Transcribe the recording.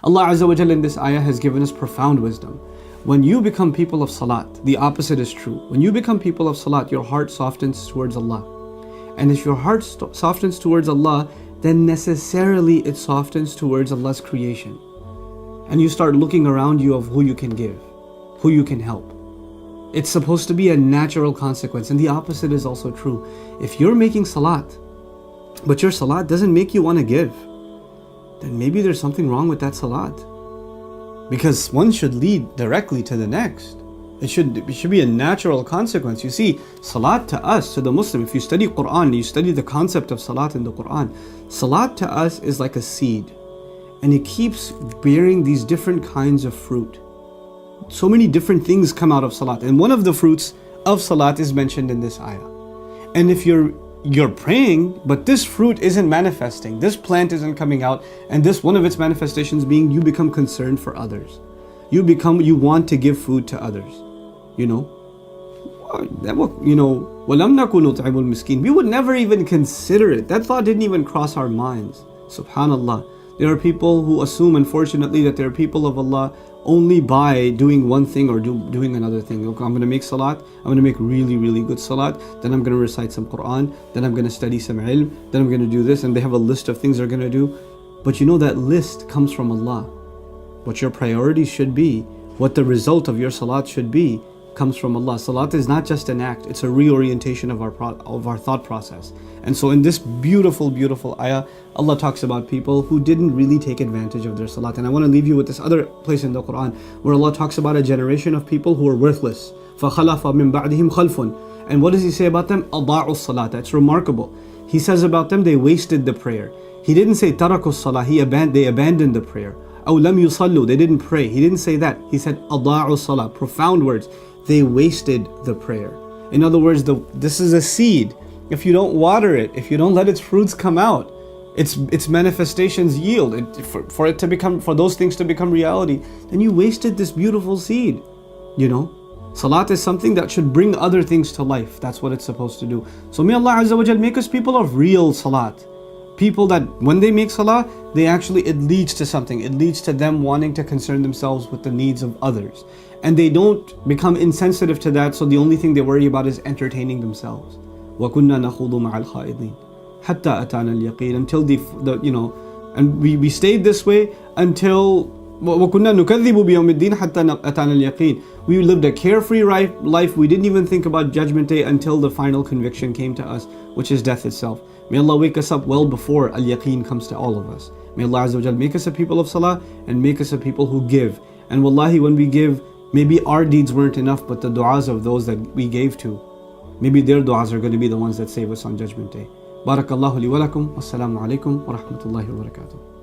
Allah Azza wa Jalla in this ayah has given us profound wisdom. When you become people of salat, the opposite is true. When you become people of salat, your heart softens towards Allah. And if your heart softens towards Allah, then necessarily it softens towards Allah's creation. And you start looking around you of who you can give, who you can help. It's supposed to be a natural consequence, and the opposite is also true. If you're making salat, but your salat doesn't make you want to give, then maybe there's something wrong with that salat. Because one should lead directly to the next. It should be a natural consequence. You see, salat to us, to the Muslim, if you study Quran, you study the concept of salat in the Quran, salat to us is like a seed. And it keeps bearing these different kinds of fruit. So many different things come out of salat. And one of the fruits of salat is mentioned in this ayah. And if you're praying, but this fruit isn't manifesting, this plant isn't coming out, and this one of its manifestations being you become concerned for others. You want to give food to others. You know, وَلَمْ نَكُنْ نُطْعِمُ الْمِسْكِينَ. We would never even consider it. That thought didn't even cross our minds. Subhanallah. There are people who assume, unfortunately, that they're people of Allah only by doing one thing or doing another thing. Okay, I'm going to make salat, I'm going to make really, really good salat, then I'm going to recite some Quran, then I'm going to study some ilm, then I'm going to do this, and they have a list of things they're going to do. But you know that list comes from Allah. What your priorities should be, what the result of your salat should be, comes from Allah. Salat is not just an act, it's a reorientation of our thought process. And so in this beautiful, beautiful ayah, Allah talks about people who didn't really take advantage of their salat. And I want to leave you with this other place in the Quran where Allah talks about a generation of people who are worthless. فَخَلَفَ مِن بَعْدِهِمْ خَلْفٌ. And what does He say about them? أَضَاعُوا الصَّلَاةَ. That's remarkable. He says about them, they wasted the prayer. He didn't say تَرَكُوا الصَّلَاةِ. They abandoned the prayer. أَوْ لَمْ يُصَلُّوا. They didn't pray. He didn't say that. He said أَضَاعُوا الصَّلَاةَ. Profound words. They wasted the prayer. In other words, this is a seed. If you don't water it, if you don't let its fruits come out, its manifestations yield, for those things to become reality, then you wasted this beautiful seed. You know, salat is something that should bring other things to life. That's what it's supposed to do. So may Allah Azza wa Jal make us people of real salat. People that when they make salah, it leads to something. It leads to them wanting to concern themselves with the needs of others. And they don't become insensitive to that, so the only thing they worry about is entertaining themselves. وَكُنَّا نَخُوضُ مَعَ الْخَائِضِينَ حَتَّى أَتَانَا الْيَقِينَ. Until and we stayed this way until وَكُنَّا نُكَذِّبُ بِيَوْمِ الدِّينِ حَتَّى أَتَانَا الْيَقِينَ. We lived a carefree life. We didn't even think about Judgment Day until the final conviction came to us, which is death itself. May Allah wake us up well before al-yaqeen comes to all of us. May Allah Azza wa Jal make us a people of salah and make us a people who give. And wallahi, when we give, maybe our deeds weren't enough, but the du'as of those that we gave to, maybe their du'as are going to be the ones that save us on Judgment Day. Barakallahu li wa lakum. Wassalamu alaikum wa rahmatullahi wa barakatuh.